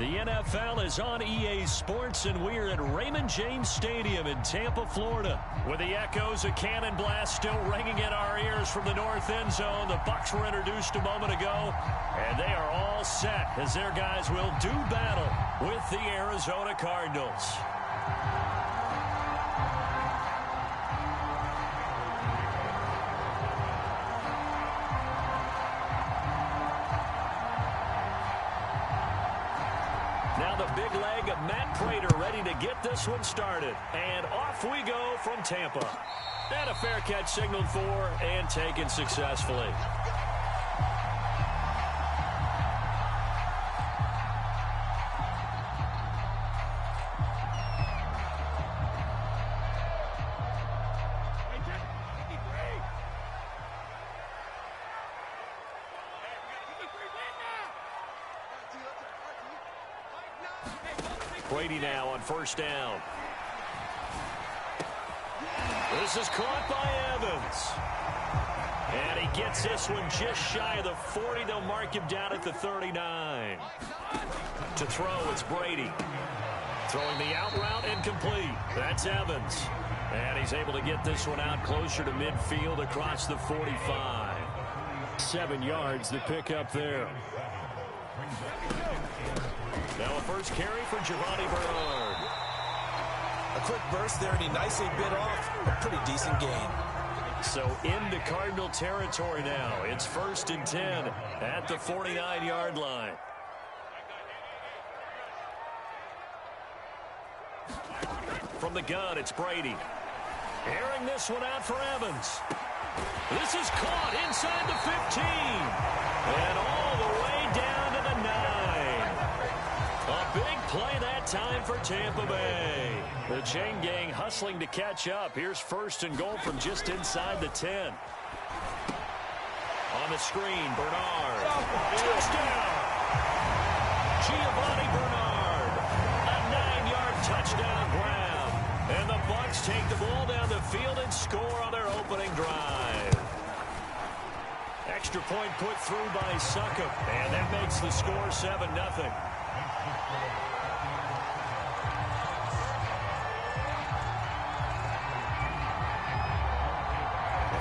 The NFL is on EA Sports, and we're at Raymond James Stadium in Tampa, Florida. With the echoes of cannon blast still ringing in our ears from the north end zone, the Bucs were introduced a moment ago, and they are all set as their guys will do battle with the Arizona Cardinals. Now the big leg of Matt Prater ready to get this one started. And off we go from Tampa. And a fair catch signaled for and taken successfully. Brady now on first down. This is caught by Evans. And he gets this one just shy of the 40. They'll mark him down at the 39. To throw, it's Brady. Throwing the out route, incomplete. That's Evans. And he's able to get this one out closer to midfield across the 45. 7 yards, the pickup there. Now a first carry for Giovanni Bernard. A quick burst there, and he nicely bit off a pretty decent gain. So into Cardinal territory now. It's 1st and 10 at the 49-yard line. From the gun, it's Brady. Airing this one out for Evans. This is caught inside the 15. And all the way down to the 9. A big play that time for Tampa Bay. The chain gang hustling to catch up. Here's 1st and goal from just inside the 10. On the screen, Bernard. Touchdown! Giovanni Bernard. A 9-yard touchdown grab. And the Bucs take the ball down the field and score on their opening drive. Extra point put through by Succop. And that makes the score 7-0.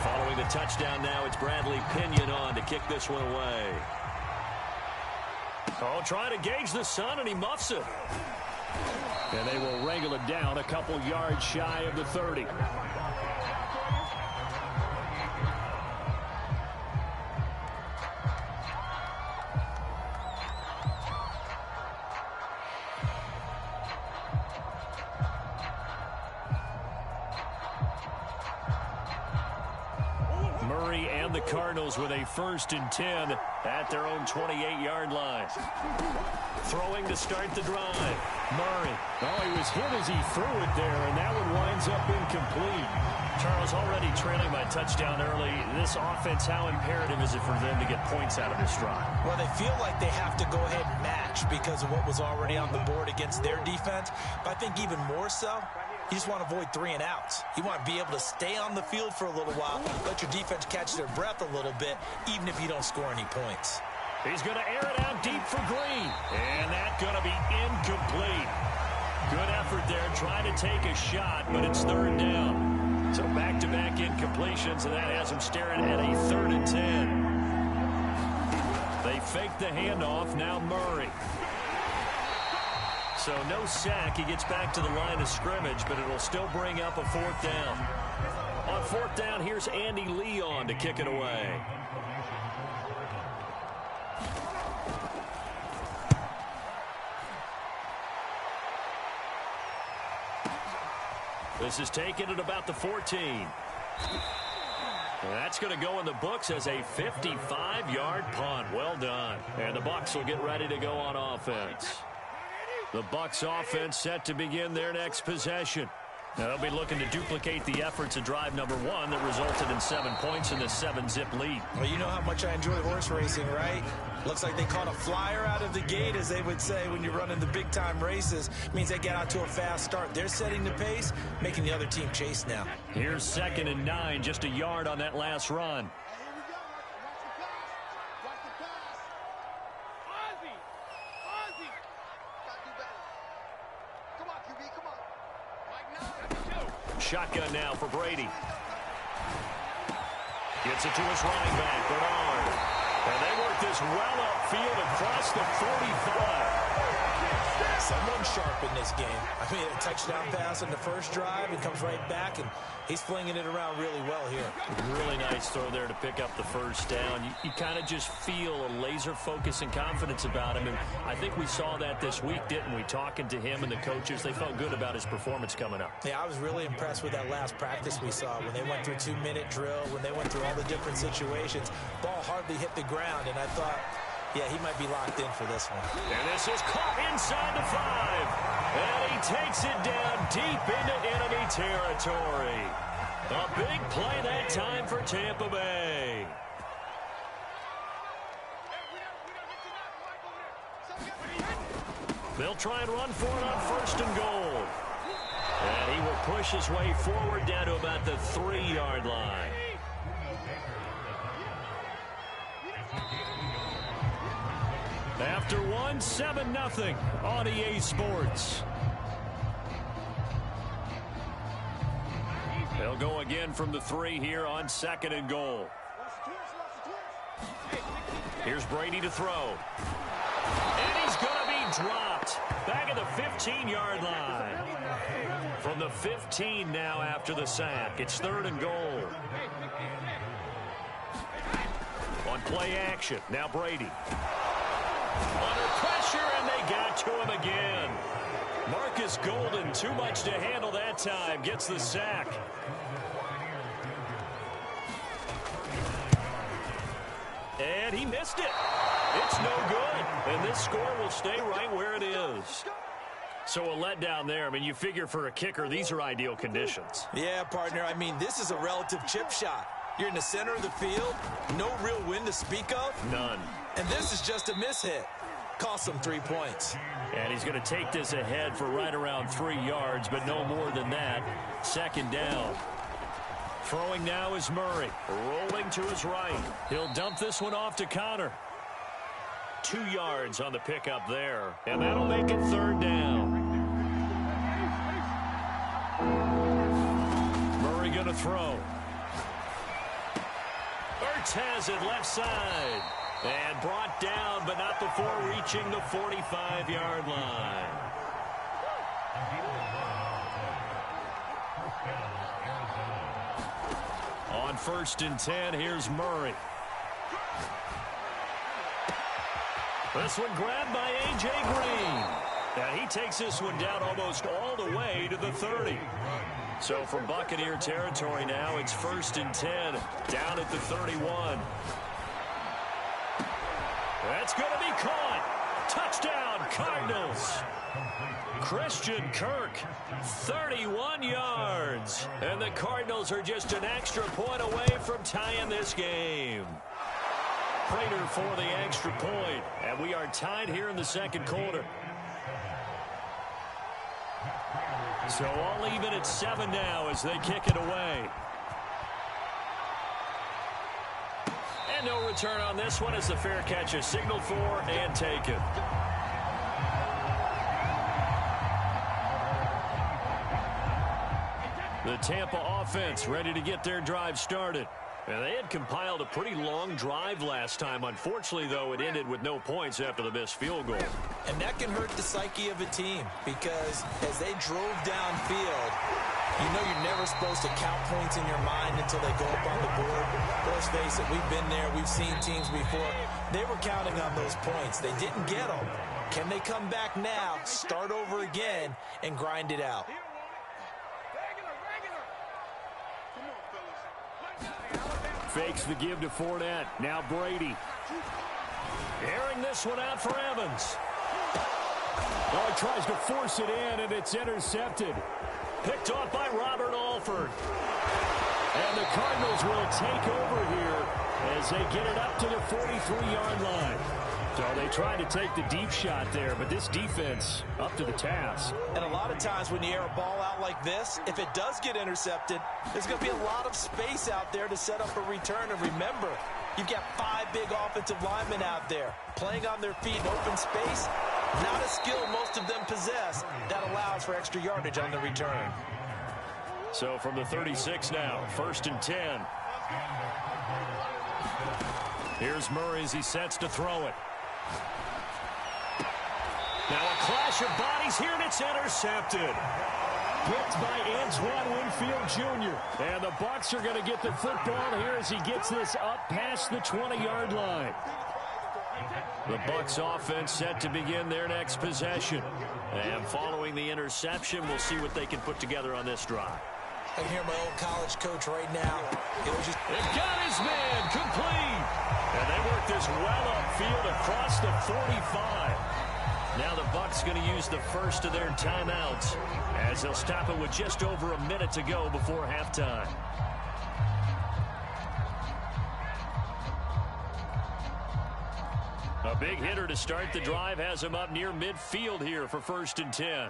Following the touchdown now, it's Bradley Pinion on to kick this one away. Oh, trying to gauge the sun, and he muffs it. And they will wrangle it down a couple yards shy of the 30. And the Cardinals with a 1st and 10 at their own 28-yard line. Throwing to start the drive. Murray. Oh, he was hit as he threw it there, and that one winds up incomplete. Charles, already trailing by touchdown early. This offense, how imperative is it for them to get points out of this drive? Well, they feel like they have to go ahead and match because of what was already on the board against their defense. But I think even more so, you just want to avoid 3 and outs. You want to be able to stay on the field for a little while, let your defense catch their breath a little bit, even if you don't score any points. He's going to air it out deep for Green. And that's going to be incomplete. Good effort there, trying to take a shot, but it's 3rd down. So back-to-back incompletions, and that has him staring at a 3rd and 10. They fake the handoff, now Murray. So no sack. He gets back to the line of scrimmage, but it'll still bring up a 4th down. On 4th down, here's Andy Lee on to kick it away. This is taken at about the 14. That's going to go in the books as a 55-yard punt. Well done. And the Bucs will get ready to go on offense. The Bucs offense set to begin their next possession. Now they'll be looking to duplicate the efforts of drive number 1 that resulted in 7 points in the 7-zip lead. Well, you know how much I enjoy horse racing, right? Looks like they caught a flyer out of the gate, as they would say when you're running the big-time races. Means they get out to a fast start. They're setting the pace, making the other team chase now. Here's 2nd and 9, just a yard on that last run. shotgun now for Brady. Gets it to his running back, Bernard. And they work this well upfield across the 45. Someone sharp in this game. I mean, a touchdown pass on the first drive. It comes right back, and he's flinging it around really well here. Really nice throw there to pick up the first down. You kind of just feel a laser focus and confidence about him, and I think we saw that this week, didn't we? Talking to him and the coaches, they felt good about his performance coming up. Yeah, I was really impressed with that last practice we saw when they went through 2-minute drill, when they went through all the different situations. Ball hardly hit the ground, and I thought, yeah, he might be locked in for this one. And this is caught inside the 5. And he takes it down deep into enemy territory. A big play that time for Tampa Bay. They'll try and run for it on 1st and goal. And he will push his way forward down to about the 3-yard line. After 7-0 on EA Sports. They'll go again from the 3 here on 2nd and goal. Here's Brady to throw. And he's going to be dropped back at the 15-yard line. From the 15 now after the sack. It's 3rd and goal. On play action, now Brady. Under pressure, and they got to him again. Marcus Golden, too much to handle that time, gets the sack. And he missed it. It's no good. And this score will stay right where it is. So a letdown there. I mean, you figure for a kicker, these are ideal conditions. Yeah, partner. I mean, this is a relative chip shot. You're in the center of the field. No real wind to speak of. None. And this is just a mishit. Cost him 3 points. And he's going to take this ahead for right around 3 yards, but no more than that. 2nd down. Throwing now is Murray. Rolling to his right. He'll dump this one off to Connor. 2 yards on the pickup there. And that'll make it 3rd down. Murray going to throw. Ertz has it left side. And brought down, but not before reaching the 45-yard line. On 1st and 10, here's Murray. This one grabbed by A.J. Green. And he takes this one down almost all the way to the 30. So from Buccaneer territory now, it's 1st and 10, down at the 31. That's going to be caught. Touchdown, Cardinals. Christian Kirk, 31 yards. And the Cardinals are just an extra point away from tying this game. Prater for the extra point. And we are tied here in the 2nd quarter. So all even at 7 now as they kick it away. And no return on this one as the fair catch is signaled for and taken. The Tampa offense ready to get their drive started. And they had compiled a pretty long drive last time. Unfortunately, though, it ended with no points after the missed field goal. And that can hurt the psyche of a team because as they drove downfield, you know you're never supposed to count points in your mind until they go up on the board. Let's face it, we've been there. We've seen teams before. They were counting on those points. They didn't get them. Can they come back now, start over again, and grind it out? Fakes the give to Fournette. Now Brady. Airing this one out for Evans. Oh, he tries to force it in, and it's intercepted. Picked off by Robert Alford. And the Cardinals will take over here as they get it up to the 43-yard line. So they tried to take the deep shot there, but this defense up to the task. And a lot of times when you air a ball out like this, if it does get intercepted, there's going to be a lot of space out there to set up a return. And remember, you've got 5 big offensive linemen out there playing on their feet in open space. Not a skill most of them possess that allows for extra yardage on the return. So from the 36 now, 1st and 10. Here's Murray as he sets to throw it. Now a clash of bodies here, and it's intercepted. Picked by Antoine Winfield Jr. And the Bucs are going to get the football here as he gets this up past the 20-yard line. The Bucs offense set to begin their next possession. And following the interception, we'll see what they can put together on this drive. I hear my old college coach right now. They've got his man complete. And they work this well upfield across the 45. Now the Bucs going to use the first of their timeouts as they'll stop it with just over a minute to go before halftime. A big hitter to start the drive has him up near midfield here for 1st and 10.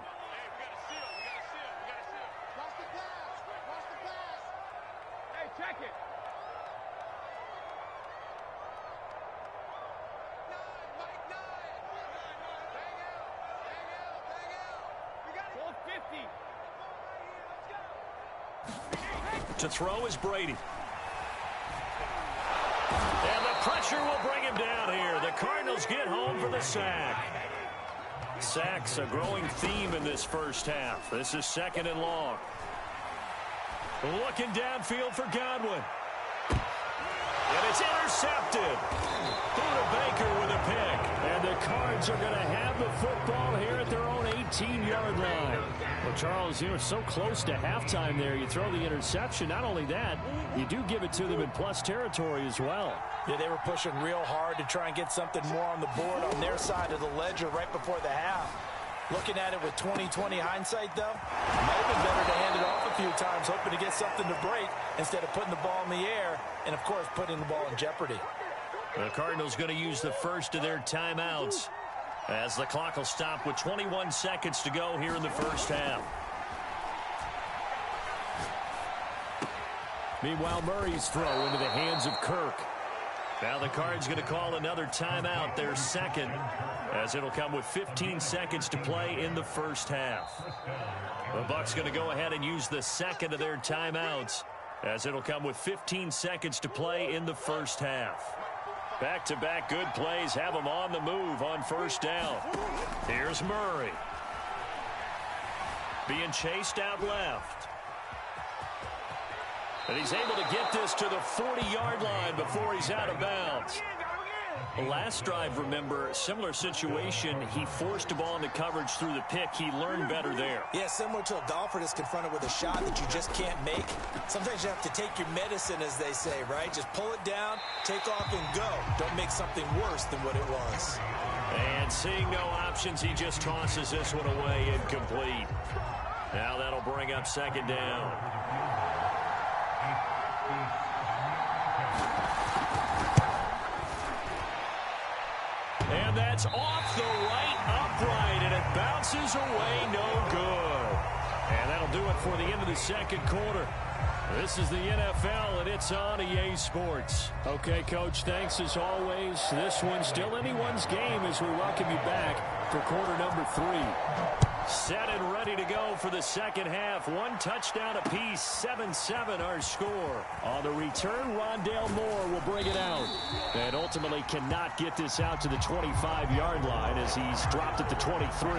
To throw is Brady. And the pressure will bring him down here. The Cardinals get home for the sack. Sacks a growing theme in this first half. This is 2nd and long. Looking downfield for Godwin. And it's intercepted. Through to Baker with a pick. And the Cards are going to have the football here at their own 18-yard line. Well, Charles, you were so close to halftime there. You throw the interception. Not only that, you do give it to them in plus territory as well. Yeah, they were pushing real hard to try and get something more on the board on their side of the ledger right before the half. Looking at it with 20/20 hindsight, though, it might have been better to hand it off a few times, hoping to get something to break instead of putting the ball in the air and, of course, putting the ball in jeopardy. The Cardinals going to use the first of their timeouts as the clock will stop with 21 seconds to go here in the first half. Meanwhile, Murray's throw into the hands of Kirk. Now the Cards going to call another timeout, their second, as it'll come with 15 seconds to play in the first half. The Bucs going to go ahead and use the second of their timeouts, as it'll come with 15 seconds to play in the first half. Back-to-back good plays have them on the move on first down. Here's Murray. Being chased out left. And he's able to get this to the 40-yard line before he's out of bounds. Last drive, remember, similar situation. He forced a ball into coverage through the pick. He learned better there. Yeah, similar to a golfer that's confronted with a shot that you just can't make. Sometimes you have to take your medicine, as they say, right? Just pull it down, take off, and go. Don't make something worse than what it was. And seeing no options, he just tosses this one away incomplete. Now that'll bring up 2nd down. And that's off the right upright, and it bounces away, no good. And that'll do it for the end of the second quarter. This is the NFL, and it's on EA Sports. Okay, Coach, thanks as always. This one's still anyone's game as we welcome you back for quarter number 3. Set and ready to go for the second half. One touchdown apiece, 7-7 our score. On the return, Rondale Moore will bring it out. And ultimately cannot get this out to the 25-yard line as he's dropped at the 23.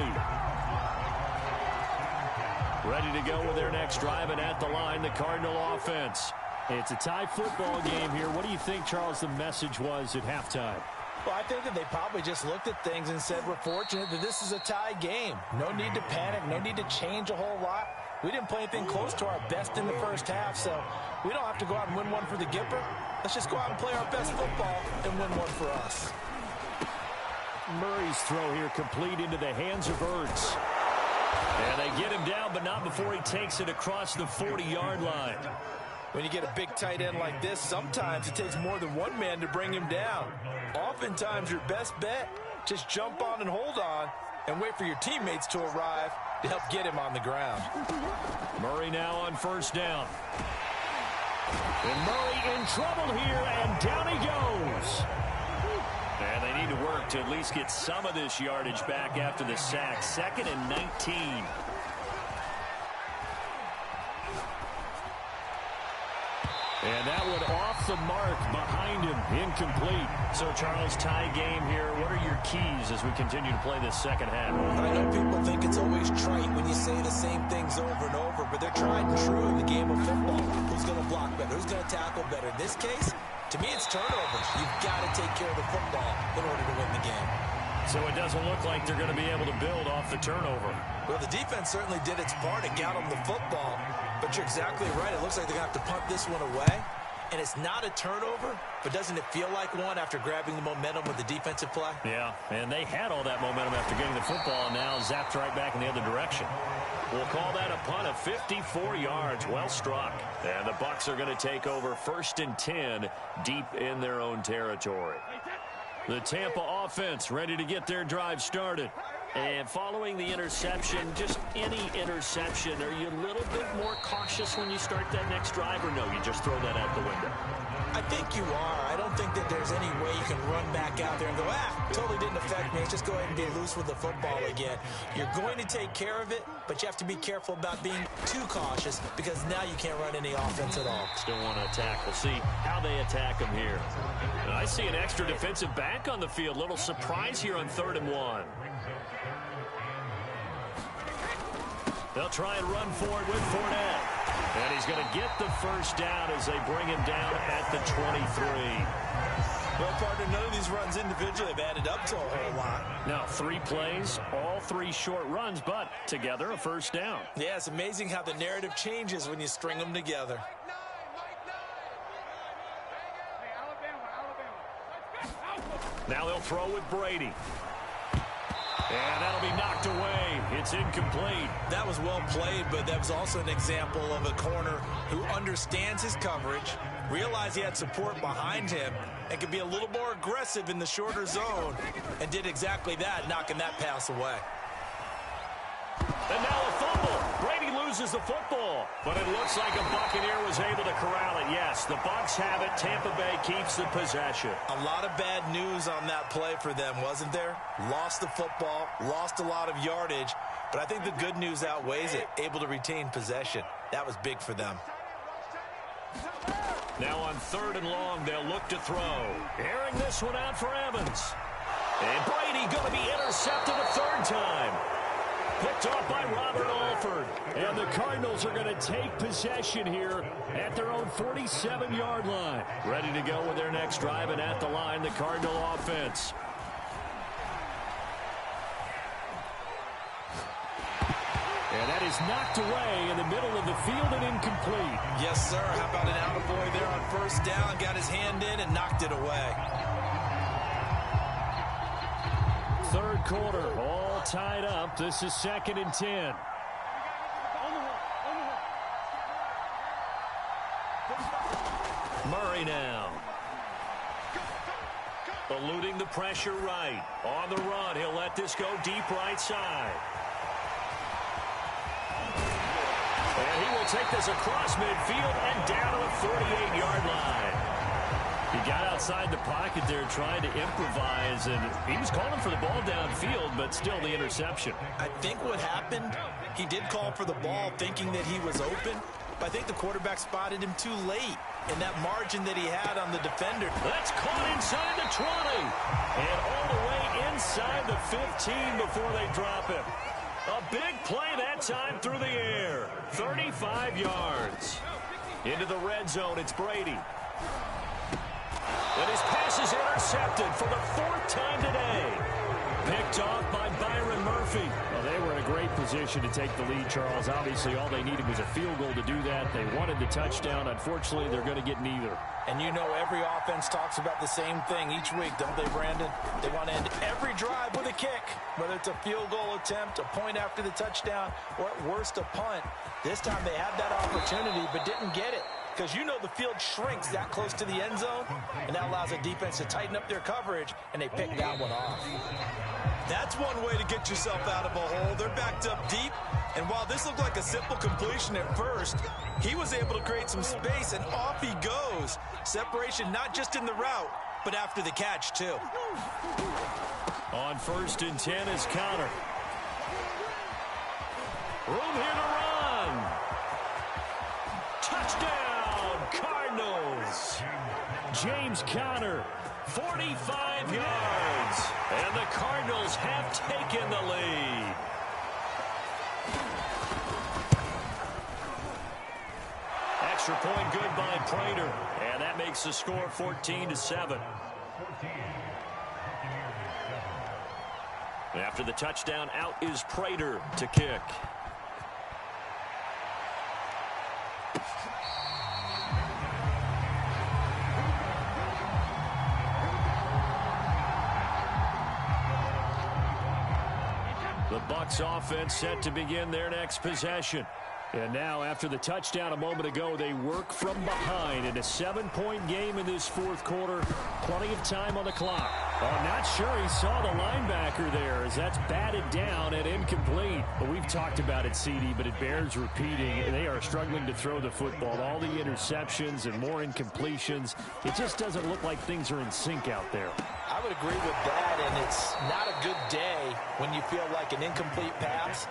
Ready to go with their next drive, and at the line, the Cardinal offense. It's a tie football game here. What do you think, Charles, the message was at halftime? Well, I think that they probably just looked at things and said, we're fortunate that this is a tie game. No need to panic. No need to change a whole lot. We didn't play anything close to our best in the first half, so we don't have to go out and win one for the Gipper. Let's just go out and play our best football and win one for us. Murray's throw here complete into the hands of Ertz. And they get him down, but not before he takes it across the 40-yard line. When you get a big tight end like this, sometimes it takes more than one man to bring him down. Oftentimes, your best bet, just jump on and hold on and wait for your teammates to arrive to help get him on the ground. Murray now on first down. And Murray in trouble here, and down he goes. And they need to work to at least get some of this yardage back after the sack. 2nd and 19. And that one off the mark behind him, incomplete. So, Charles, tie game here. What are your keys as we continue to play this second half? I know people think it's always trite when you say the same things over and over, but they're tried and true in the game of football. Who's going to block better? Who's going to tackle better? In this case, to me, it's turnovers. You've got to take care of the football in order to win the game. So it doesn't look like they're going to be able to build off the turnover. Well, the defense certainly did its part and got them the football. But you're exactly right. It looks like they're going to have to punt this one away. And it's not a turnover, but doesn't it feel like one after grabbing the momentum with the defensive play? Yeah, and they had all that momentum after getting the football and now zapped right back in the other direction. We'll call that a punt of 54 yards. Well struck. And the Bucs are going to take over 1st and 10 deep in their own territory. The Tampa offense ready to get their drive started. And following the interception, just any interception, are you a little bit more cautious when you start that next drive, or no, you just throw that out the window? I think you are. I don't think that there's any way you can run back out there and go, totally didn't affect me. Let's just go ahead and be loose with the football again. You're going to take care of it, but you have to be careful about being too cautious because now you can't run any offense at all. Still want to attack. We'll see how they attack them here. And I see an extra defensive back on the field. Little surprise here on 3rd and 1. They'll try and run for it with Fournette. And he's going to get the first down as they bring him down at the 23. Well, partner, none of these runs individually have added up to a whole lot. Now, 3 plays, all 3 short runs, but together a first down. Yeah, it's amazing how the narrative changes when you string them together. Now they'll throw with Brady. And that'll be knocked away. It's incomplete. That was well played, but that was also an example of a corner who understands his coverage, realized he had support behind him, and could be a little more aggressive in the shorter zone, and did exactly that, knocking that pass away. And now a fumble. Brady loses the football, but it looks like a Buccaneer was able to corral it. Yes, the Bucs have it. Tampa Bay keeps the possession. A lot of bad news on that play for them, wasn't there? Lost the football, lost a lot of yardage, but I think the good news outweighs it. Able to retain possession. That was big for them. Now on 3rd and long, they'll look to throw. Airing this one out for Evans. And Brady going to be intercepted a 3rd time. Picked off by Robert Alford. And the Cardinals are going to take possession here at their own 47-yard line. Ready to go with their next drive, and at the line, the Cardinal offense. And that is knocked away in the middle of the field and incomplete. Yes, sir. How about an attaboy there on 1st down? Got his hand in and knocked it away. 3rd quarter, all tied up. This is 2nd and 10. Murray now. Eluding the pressure right. On the run, he'll let this go deep right side. And he will take this across midfield and down to the 48-yard line. He got outside the pocket there trying to improvise, and he was calling for the ball downfield, but still the interception. I think what happened, he did call for the ball thinking that he was open, but I think the quarterback spotted him too late in that margin that he had on the defender. That's caught inside the 20, and all the way inside the 15 before they drop him. A big play that time through the air. 35 yards. Into the red zone, it's Brady. And his pass is intercepted for the 4th time today. Picked off by Byron Murphy. Well, they were in a great position to take the lead, Charles. Obviously, all they needed was a field goal to do that. They wanted the touchdown. Unfortunately, they're going to get neither. And you know every offense talks about the same thing each week, don't they, Brandon? They want to end every drive with a kick, whether it's a field goal attempt, a point after the touchdown, or at worst a punt. This time they had that opportunity but didn't get it. Because you know the field shrinks that close to the end zone, and that allows the defense to tighten up their coverage, and they pick that one off. That's one way to get yourself out of a hole. They're backed up deep, and while this looked like a simple completion at first, he was able to create some space, and off he goes. Separation not just in the route, but after the catch, too. On 1st and 10 is Connor. Room here to run. Touchdown, Cardinals. James Conner, 45 yards. And the Cardinals have taken the lead. Extra point good by Prater. And that makes the score 14-7. After the touchdown, out is Prater to kick. The Bucs offense set to begin their next possession. And now, after the touchdown a moment ago, they work from behind in a 7-point game in this fourth quarter. Plenty of time on the clock. I'm not sure he saw the linebacker there, as that's batted down and incomplete. But we've talked about it, CD, but it bears repeating. They are struggling to throw the football. All the interceptions and more incompletions. It just doesn't look like things are in sync out there. I would agree with that, and it's not a good day when you feel like an incomplete pass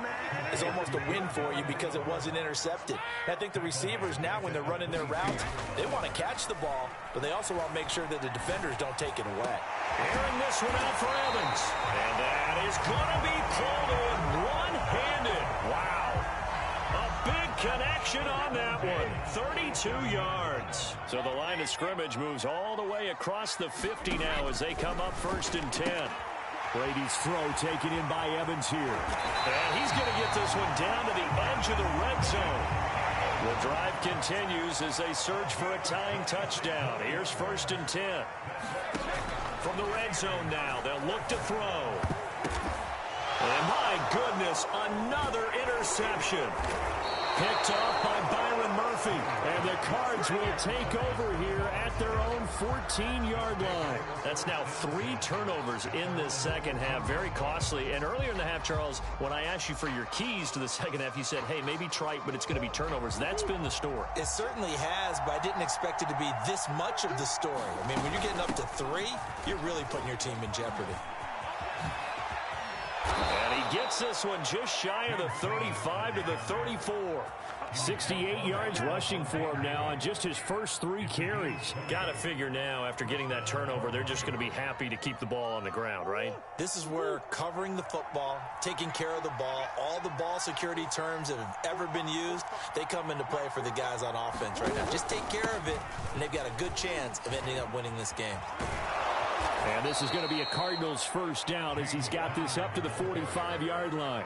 is almost a win for you because it wasn't intercepted. And I think the receivers now, when they're running their routes, they want to catch the ball, but they also want to make sure that the defenders don't take it away. Airing this one out for Evans. And that is going to be pulled in one-handed. Wow. A big connection on that one. 32 yards. So the line of scrimmage moves all the way across the 50 now as they come up 1st and 10. Brady's throw taken in by Evans here. And he's going to get this one down to the edge of the red zone. The drive continues as they search for a tying touchdown. Here's 1st and 10. From the red zone now, they'll look to throw. And my goodness, another interception. Picked off by Byron Murphy. And the Cards will take over here at their own 14-yard line. That's now 3 turnovers in this second half. Very costly. And earlier in the half, Charles, when I asked you for your keys to the second half, you said, hey, maybe trite, but it's going to be turnovers. That's been the story. It certainly has, but I didn't expect it to be this much of the story. I mean, when you're getting up to 3, you're really putting your team in jeopardy. And he gets this one just shy of the 35 to the 34. 68 yards rushing for him now on just his first 3 carries. Got to figure now, after getting that turnover, they're just going to be happy to keep the ball on the ground, right? This is where covering the football, taking care of the ball, all the ball security terms that have ever been used, they come into play for the guys on offense right now. Just take care of it, and they've got a good chance of ending up winning this game. And this is going to be a Cardinals first down as he's got this up to the 45-yard line.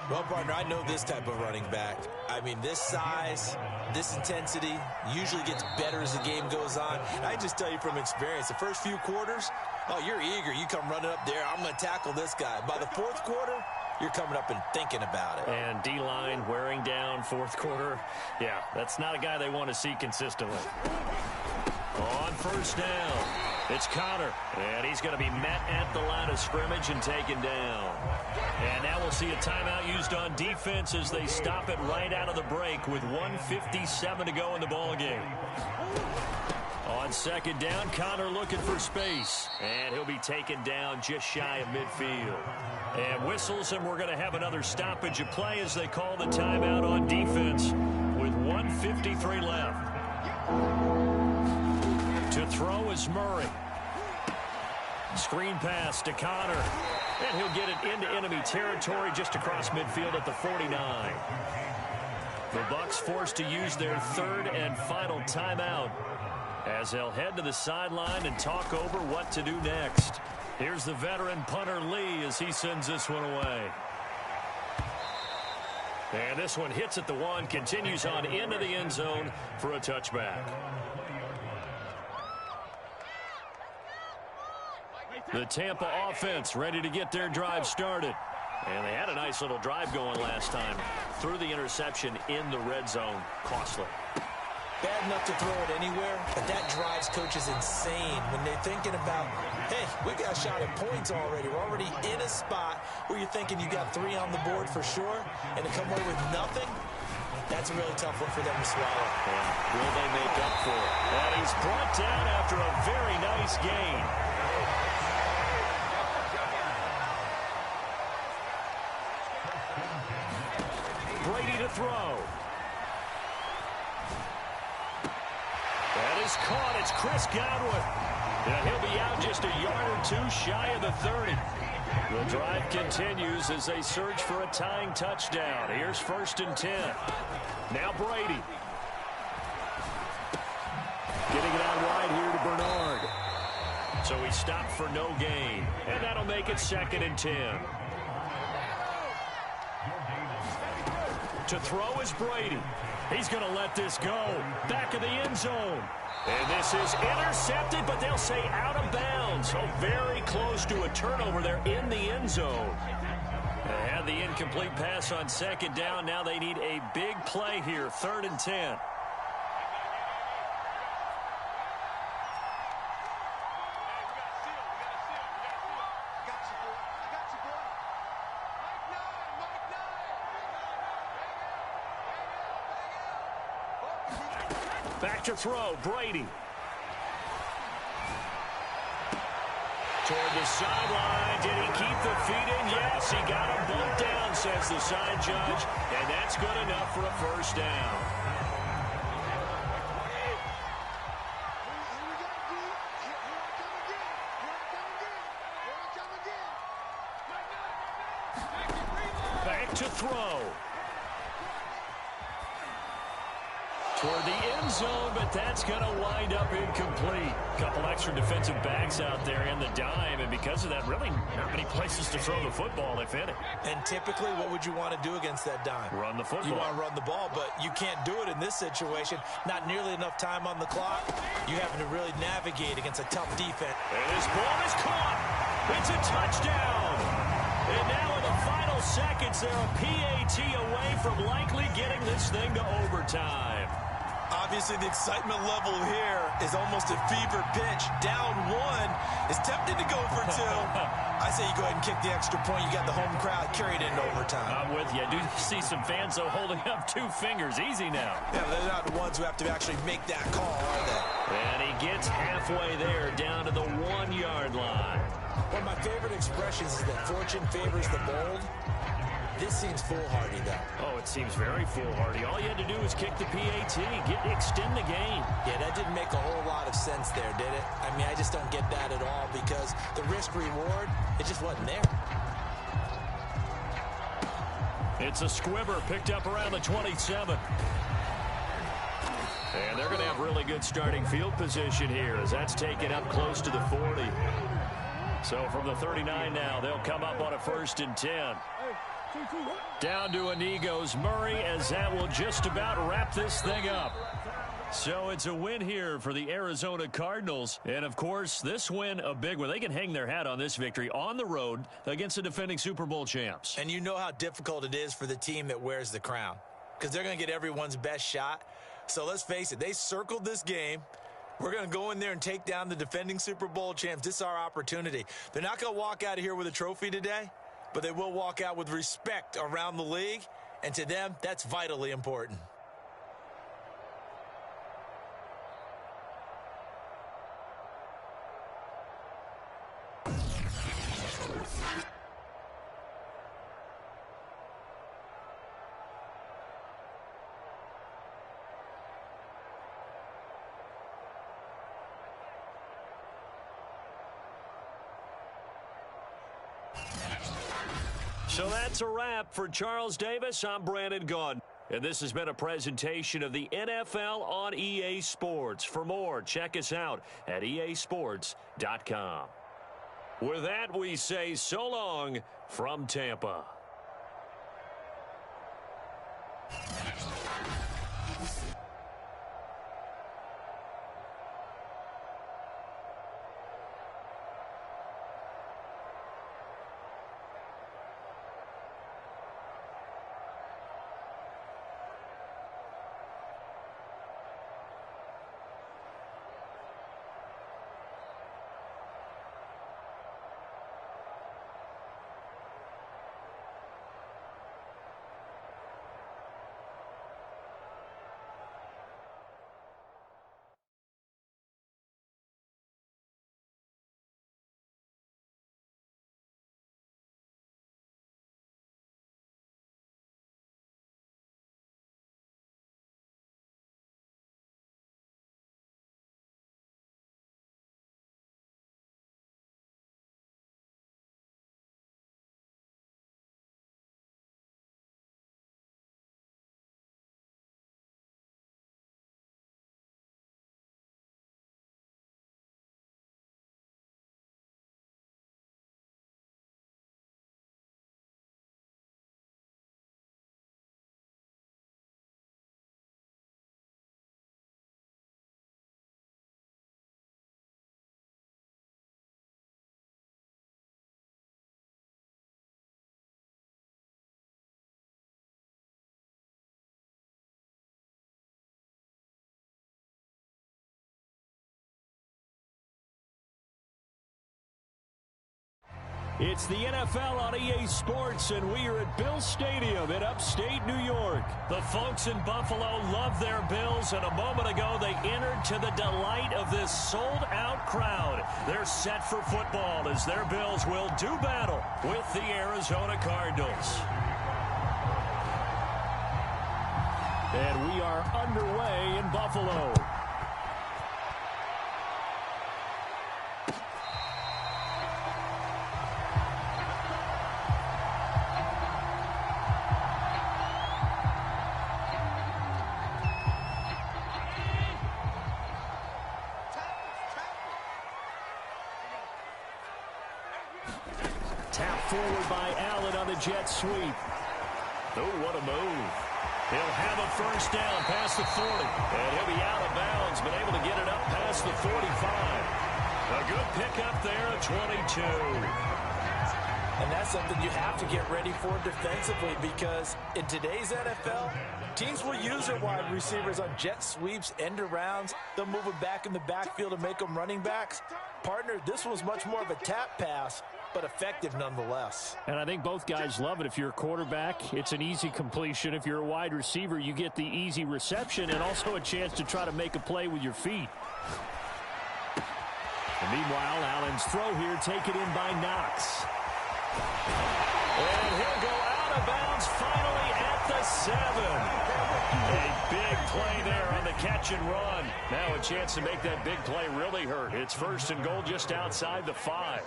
Well, partner, I know this type of running back. I mean, this size, this intensity usually gets better as the game goes on. And I just tell you from experience, the first few quarters, oh, you're eager. You come running up there, I'm going to tackle this guy. By the fourth quarter, you're coming up and thinking about it. And D-line wearing down fourth quarter. Yeah, that's not a guy they want to see consistently. On first down, it's Conner. And he's going to be met at the line of scrimmage and taken down. And now we'll see a timeout used on defense as they stop it right out of the break with 1:57 to go in the ballgame. On second down, Conner looking for space. And he'll be taken down just shy of midfield. And whistles, and we're going to have another stoppage of play as they call the timeout on defense with 1:53 left. To throw is Murray. Screen pass to Conner. And he'll get it into enemy territory just across midfield at the 49. The Bucs forced to use their 3rd and final timeout as they'll head to the sideline and talk over what to do next. Here's the veteran punter Lee as he sends this one away. And this one hits at the 1, continues on into the end zone for a touchback. The Tampa offense ready to get their drive started. And they had a nice little drive going last time. Threw the interception in the red zone. Costly. Bad enough to throw it anywhere, but that drives coaches insane when they're thinking about, hey, we got a shot at points already. We're already in a spot where you're thinking you got 3 on the board for sure, and to come away with nothing, that's a really tough one for them to swallow. Yeah. Will they make up for it? And he's brought down after a very nice gain. Brady to throw. That is is caught. It's Chris Godwin. And he'll be out just a yard or two shy of the 30. The drive continues as they search for a tying touchdown. Here's 1st and 10. Now Brady. Getting it out wide here to Bernard. So he stopped for no gain. And that'll make it 2nd and 10. To throw is Brady. He's going to let this go. Back of the end zone. And this is intercepted, but they'll say out of bounds. So very close to a turnover there in the end zone. They had the incomplete pass on 2nd down. Now they need a big play here. 3rd and 10. Back to throw, Brady. Toward the sideline. Did he keep the feet in? Yes, he got him bumped down, says the side judge. And that's good enough for a 1st down. Back to throw. Toward the end zone, but that's going to wind up incomplete. Couple extra defensive backs out there in the dime, and because of that, really not many places to throw the football if any. And typically, what would you want to do against that dime? Run the football. You want to run the ball, but you can't do it in this situation. Not nearly enough time on the clock. You're having to really navigate against a tough defense. And this ball is caught. It's a touchdown. And now in the final seconds, they're a PAT away from likely getting this thing to overtime. Obviously, the excitement level here is almost a fever pitch. Down 1 is tempted to go for 2. I say you go ahead and kick the extra point. You got the home crowd carried into overtime. I'm with you. I do see some fans, though, holding up 2 fingers. Easy now. Yeah, they're not the ones who have to actually make that call, are they? And he gets halfway there, down to the 1-yard line. One of my favorite expressions is that fortune favors the bold. This seems foolhardy, though. Oh, it seems very foolhardy. All you had to do was kick the PAT, extend the game. Yeah, that didn't make a whole lot of sense there, did it? I mean, I just don't get that at all because the risk-reward, it just wasn't there. It's a squibber picked up around the 27. And they're going to have really good starting field position here as that's taken up close to the 40. So from the 39 now, they'll come up on a 1st and 10. Down to a knee goes Murray as that will just about wrap this thing up. So it's a win here for the Arizona Cardinals. And, of course, this win a big one. They can hang their hat on this victory on the road against the defending Super Bowl champs. And you know how difficult it is for the team that wears the crown because they're going to get everyone's best shot. So let's face it, they circled this game. We're going to go in there and take down the defending Super Bowl champs. This is our opportunity. They're not going to walk out of here with a trophy today, but they will walk out with respect around the league, and to them, that's vitally important. So that's a wrap for Charles Davis. I'm Brandon Gaudin. And this has been a presentation of the NFL on EA Sports. For more, check us out at easports.com. With that, we say so long from Tampa. It's the NFL on EA Sports, and we are at Bill Stadium in upstate New York. The folks in Buffalo love their Bills, and a moment ago they entered to the delight of this sold-out crowd. They're set for football as their Bills will do battle with the Arizona Cardinals. And we are underway in Buffalo. Tap forward by Allen on the jet sweep. Oh, what a move. He'll have a first down past the 40. And he'll be out of bounds, but able to get it up past the 45. A good pickup there at 22. And that's something you have to get ready for defensively, because in today's NFL, teams will use their wide receivers on jet sweeps, end arounds. They'll move them back in the backfield and make them running backs. Partner, this was much more of a tap pass, but effective nonetheless. And I think both guys love it. If you're a quarterback, it's an easy completion. If you're a wide receiver, you get the easy reception and also a chance to try to make a play with your feet. And meanwhile, Allen's throw here taken in by Knox. And he'll go out of bounds finally at the 7. A big play there on the catch and run. Now a chance to make that big play really hurt. It's first and goal just outside the 5.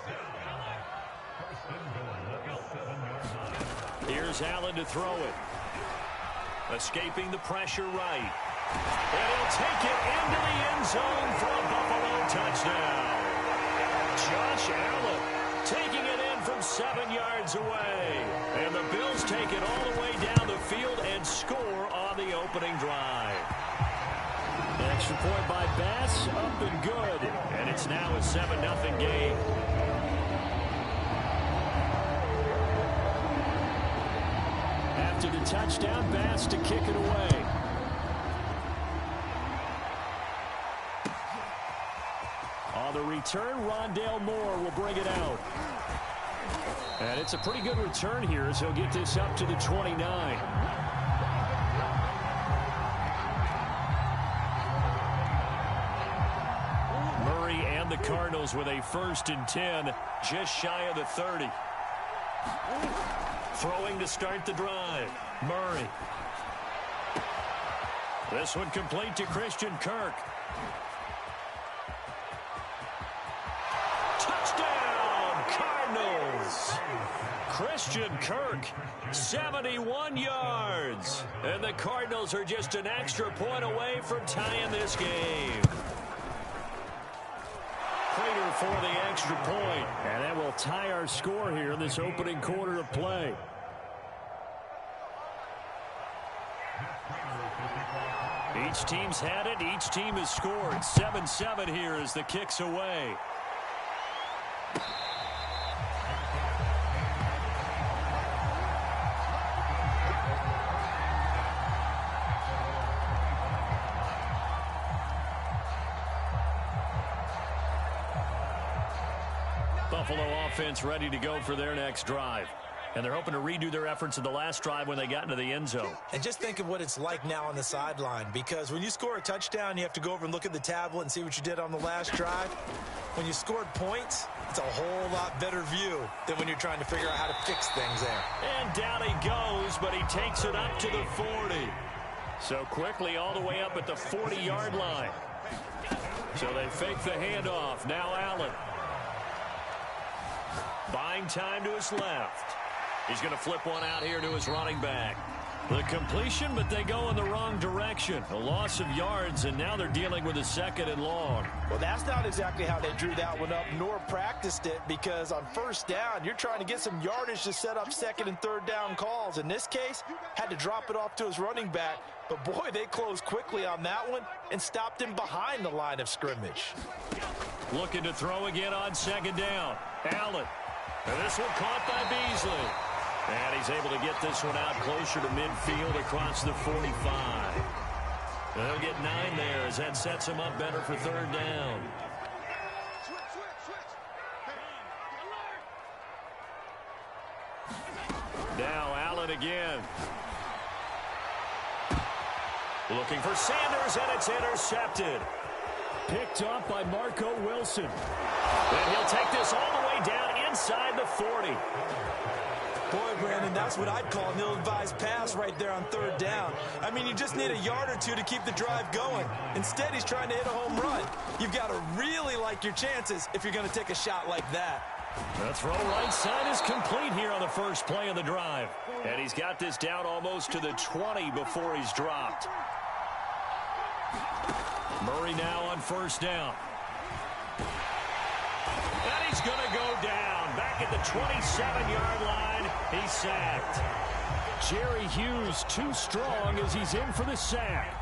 Here's Allen to throw it. Escaping the pressure right. And he'll take it into the end zone for a Buffalo touchdown. Josh Allen taking it in from 7 yards away. And the Bills take it all the way down the field and score on the opening drive. Extra point by Bass, up and good. And it's now a 7-0 game. After the touchdown, Bass to kick it away. On the return, Rondale Moore will bring it out. And it's a pretty good return here as he'll get this up to the 29. Murray and the Cardinals with a 1st and 10, just shy of the 30. Throwing to start the drive. Murray. This one complete to Christian Kirk. Touchdown, Cardinals. Christian Kirk, 71 yards. And the Cardinals are just an extra point away from tying this game. Prater for the extra point. And that will tie our score here in this opening quarter of play. Each team's had it. Each team has scored. 7-7 here as the kick's away. Buffalo offense ready to go for their next drive. And they're hoping to redo their efforts in the last drive when they got into the end zone. And just think of what it's like now on the sideline, because when you score a touchdown, you have to go over and look at the tablet and see what you did on the last drive. When you scored points, it's a whole lot better view than when you're trying to figure out how to fix things there. And down he goes, but he takes it up to the 40. So quickly all the way up at the 40-yard line. So they fake the handoff. Now Allen. Buying time to his left. He's going to flip one out here to his running back. The completion, but they go in the wrong direction. A loss of yards, and now they're dealing with a 2nd and long. Well, that's not exactly how they drew that one up, nor practiced it, because on 1st down, you're trying to get some yardage to set up 2nd and 3rd down calls. In this case, had to drop it off to his running back. But, boy, they closed quickly on that one and stopped him behind the line of scrimmage. Looking to throw again on 2nd down. Allen. And this one caught by Beasley. And he's able to get this one out closer to midfield across the 45. They'll get 9 there as that sets him up better for 3rd down. Now Allen again. Looking for Sanders, and it's intercepted. Picked up by Marco Wilson. And he'll take this all the way down inside the 40. Boy, Brandon, that's what I'd call an ill-advised pass right there on third down. I mean, you just need a yard or two to keep the drive going. Instead, he's trying to hit a home run. You've got to really like your chances if you're going to take a shot like that. The throw right side is complete here on the first play of the drive. And he's got this down almost to the 20 before he's dropped. Murray now on first down. And he's going to go down. Back at the 27-yard line, he's sacked. Jerry Hughes too strong as he's in for the sack.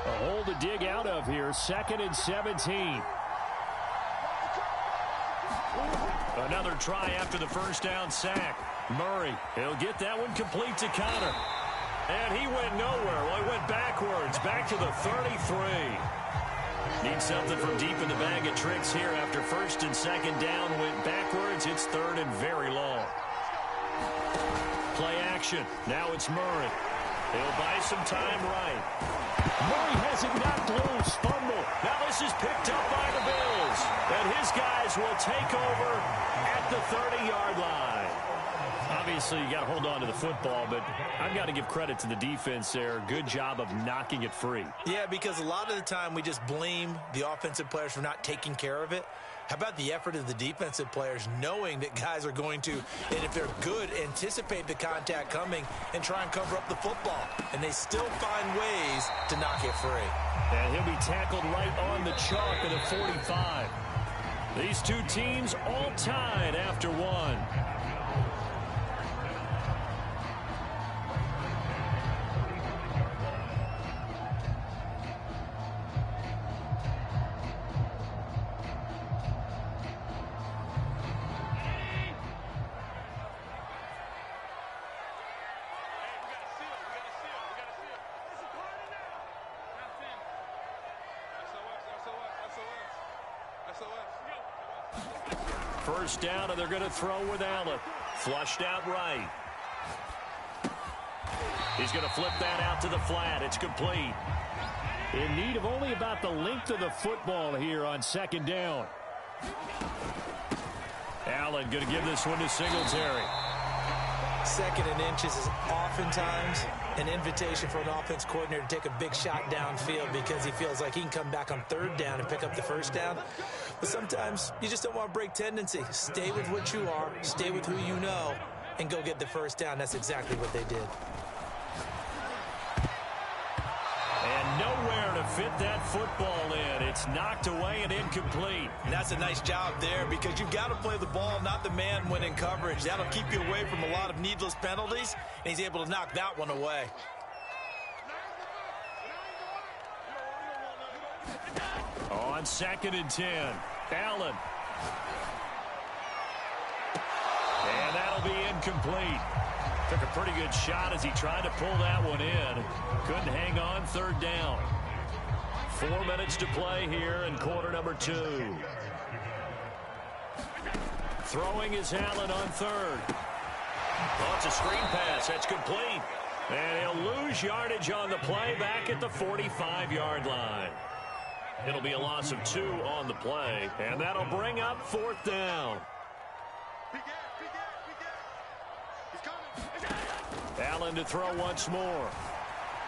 A hole to dig out of here, 2nd and 17. Another try after the first down sack. Murray, he'll get that one complete to Connor. And he went nowhere. Well, he went backwards, back to the 33. Need something from deep in the bag of tricks here. After first and second down went backwards, it's 3rd and very long. Play action. Now it's Murray. He'll buy some time right. Murray has it knocked loose. Fumble. Now this is picked up by the Bills. And his guys will take over at the 30-yard line. Obviously, you got to hold on to the football, but I've got to give credit to the defense there. Good job of knocking it free. Yeah, because a lot of the time we just blame the offensive players for not taking care of it. How about the effort of the defensive players knowing that guys are going to, and if they're good, anticipate the contact coming and try and cover up the football. And they still find ways to knock it free. And he'll be tackled right on the chalk at the 45. These two teams all tied after one. First down, and they're going to throw with Allen. Flushed out right. He's going to flip that out to the flat. It's complete. In need of only about the length of the football here on second down. Allen going to give this one to Singletary. 2nd and inches is oftentimes an invitation for an offense coordinator to take a big shot downfield because he feels like he can come back on 3rd down and pick up the first down. But sometimes you just don't want to break tendency. Stay with what you are, stay with who you know, and go get the first down. That's exactly what they did. And nowhere to fit that football in. It's knocked away and incomplete. And that's a nice job there because you've got to play the ball, not the man when in coverage. That'll keep you away from a lot of needless penalties, and he's able to knock that one away. On 2nd and 10, Allen. And that'll be incomplete. Took a pretty good shot as he tried to pull that one in. Couldn't hang on 3rd down. 4 minutes to play here in quarter number 2. Throwing is Allen on 3rd. Oh, it's a screen pass. That's complete. And he'll lose yardage on the play back at the 45-yard line. It'll be a loss of 2 on the play, and that'll bring up 4th down. Allen to throw once more.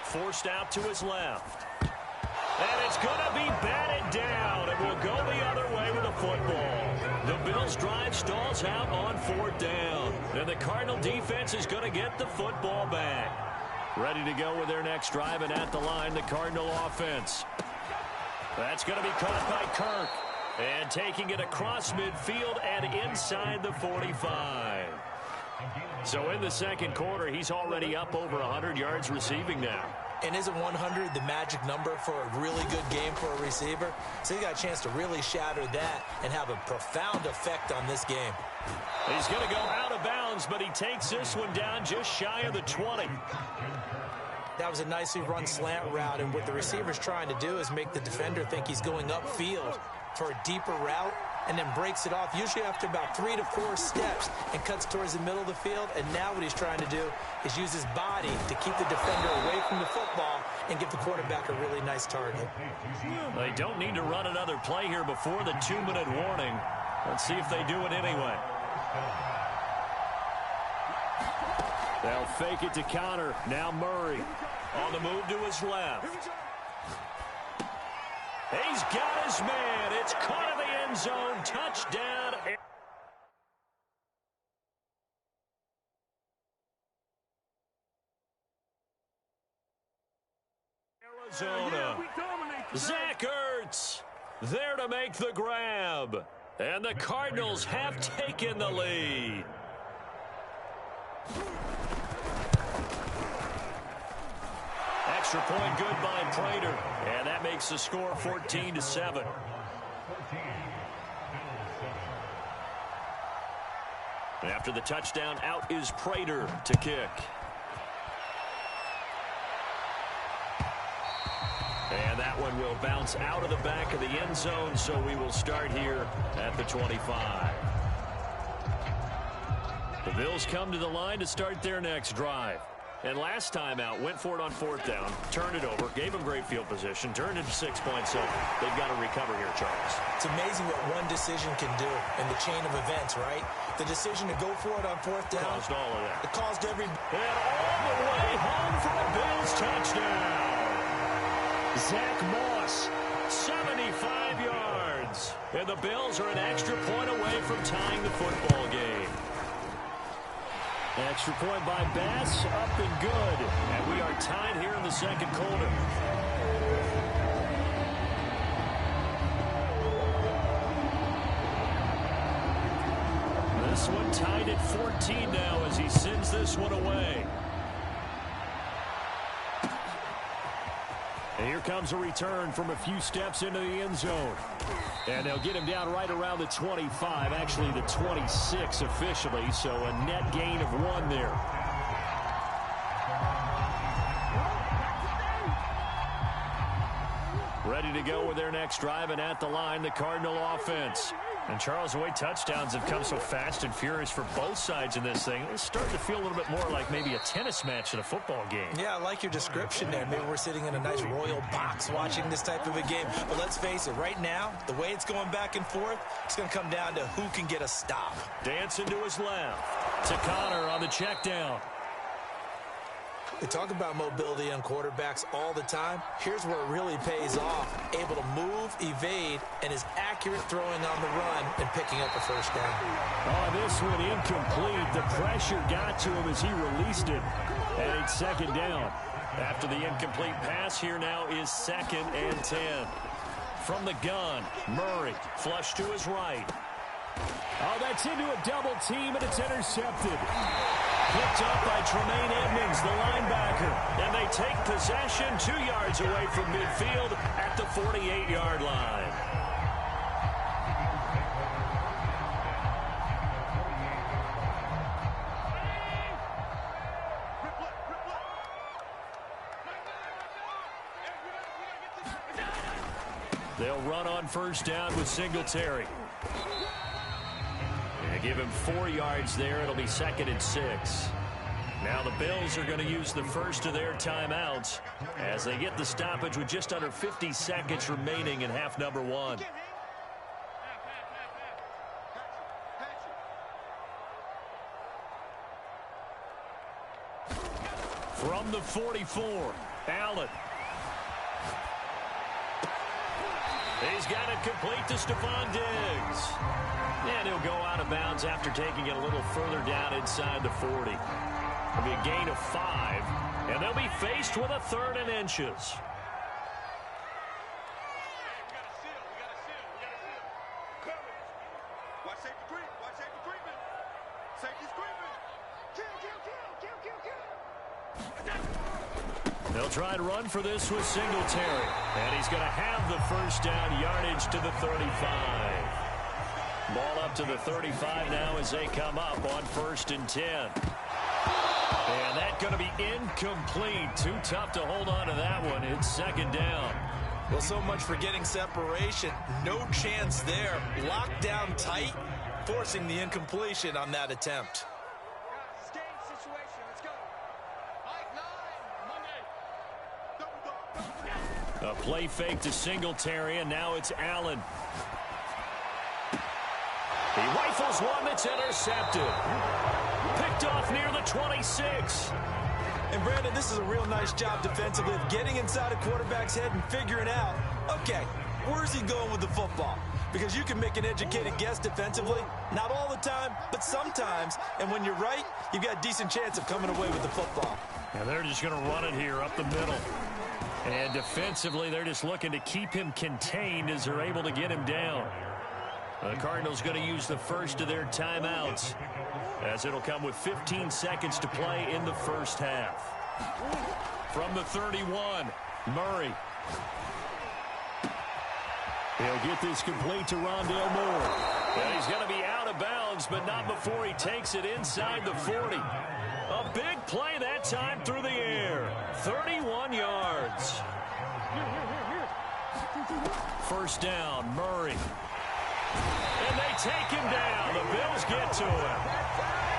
Forced out to his left. And it's going to be batted down, and will go the other way with the football. The Bills' drive stalls out on 4th down. And the Cardinal defense is going to get the football back. Ready to go with their next drive, and at the line, the Cardinal offense. That's going to be caught by Kirk. And taking it across midfield and inside the 45. So in the second quarter, he's already up over 100 yards receiving now. And isn't 100 the magic number for a really good game for a receiver? So he got a chance to really shatter that and have a profound effect on this game. He's going to go out of bounds, but he takes this one down just shy of the 20. That was a nicely run slant route, and what the receiver's trying to do is make the defender think he's going upfield for a deeper route, and then breaks it off, usually after about 3 to 4 steps, and cuts towards the middle of the field. And now what he's trying to do is use his body to keep the defender away from the football and give the quarterback a really nice target. They don't need to run another play here before the 2-minute warning. Let's see if they do it anyway. They'll fake it to counter. Now Murray on the move to his left. He's got his man. It's caught in the end zone. Touchdown. Arizona. Zach Ertz there to make the grab. And the Cardinals have taken the lead. Extra point good by Prater. And that makes the score 14-7. After the touchdown, out is Prater to kick. And that one will bounce out of the back of the end zone, so we will start here at the 25. The Bills come to the line to start their next drive. And last time out, went for it on 4th down, turned it over, gave them great field position, turned it to 6 points. So they've got to recover here, Charles. It's amazing what one decision can do in the chain of events, right? The decision to go for it on 4th down. Caused all of that. It caused every... And all the way home for a Bills touchdown. Zach Moss, 75 yards. And the Bills are an extra point away from tying the football game. Extra point by Bass, up and good. And we are tied here in the second quarter. This one tied at 14 now as he sends this one away. And here comes a return from a few steps into the end zone. And they'll get him down right around the 25, actually the 26 officially, so a net gain of 1 there. Ready to go with their next drive, and at the line, the Cardinal offense. And Charles, the way touchdowns have come so fast and furious for both sides in this thing, it's starting to feel a little bit more like maybe a tennis match in a football game. Yeah, I like your description there. Maybe we're sitting in a nice royal box watching this type of a game. But let's face it, right now, the way it's going back and forth, it's going to come down to who can get a stop. Dancing to his left. To Connor on the check down. We talk about mobility on quarterbacks all the time. Here's where it really pays off. Able to move, evade, and is accurate throwing on the run and picking up a first down. Oh, this one incomplete. The pressure got to him as he released it. And it's 2nd down. After the incomplete pass, here now is 2nd and 10. From the gun, Murray, flush to his right. Oh, that's into a double team, and it's intercepted. Picked up by Tremaine Edmonds, the linebacker. And they take possession 2 yards away from midfield at the 48-yard line. They'll run on 1st down with Singletary. Give him 4 yards there. It'll be 2nd and 6. Now the Bills are going to use the first of their timeouts as they get the stoppage with just under 50 seconds remaining in half number 1. From the 44, Allen. He's got it complete to Stephon Diggs. And he'll go out of bounds after taking it a little further down inside the 40. It'll be a gain of 5, and they'll be faced with a 3rd and inches. They'll try to run for this with Singletary. And he's going to have the first down, yardage to the 35. Ball up to the 35 now as they come up on 1st and 10. And that's going to be incomplete. Too tough to hold on to that one. It's 2nd down. Well, so much for getting separation. No chance there. Locked down tight, forcing the incompletion on that attempt. A play fake to Singletary, and now it's Allen. He rifles one that's intercepted. Picked off near the 26. And, Brandon, this is a real nice job defensively of getting inside a quarterback's head and figuring out, okay, where's he going with the football? Because you can make an educated guess defensively, not all the time, but sometimes. And when you're right, you've got a decent chance of coming away with the football. And they're just going to run it here up the middle. And defensively, they're just looking to keep him contained as they're able to get him down. The Cardinals going to use the first of their timeouts, as it'll come with 15 seconds to play in the first half. From the 31, Murray. He'll get this complete to Rondale Moore. And he's going to be out of bounds, but not before he takes it inside the 40. A big play that time through the air. 31 yards. First down, Murray. And they take him down. The Bills get to him.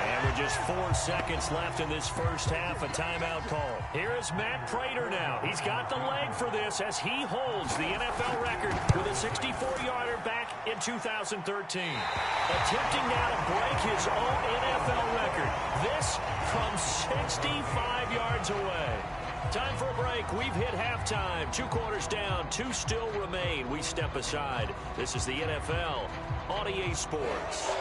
And with just 4 seconds left in this first half, a timeout call. Here is Matt Prater now. He's got the leg for this as he holds the NFL record with a 64-yarder back in 2013. Attempting now to break his own NFL record. This from 65 yards away. Time for a break. We've hit halftime. 2 quarters down. 2 still remain. We step aside. This is the NFL on EA Sports.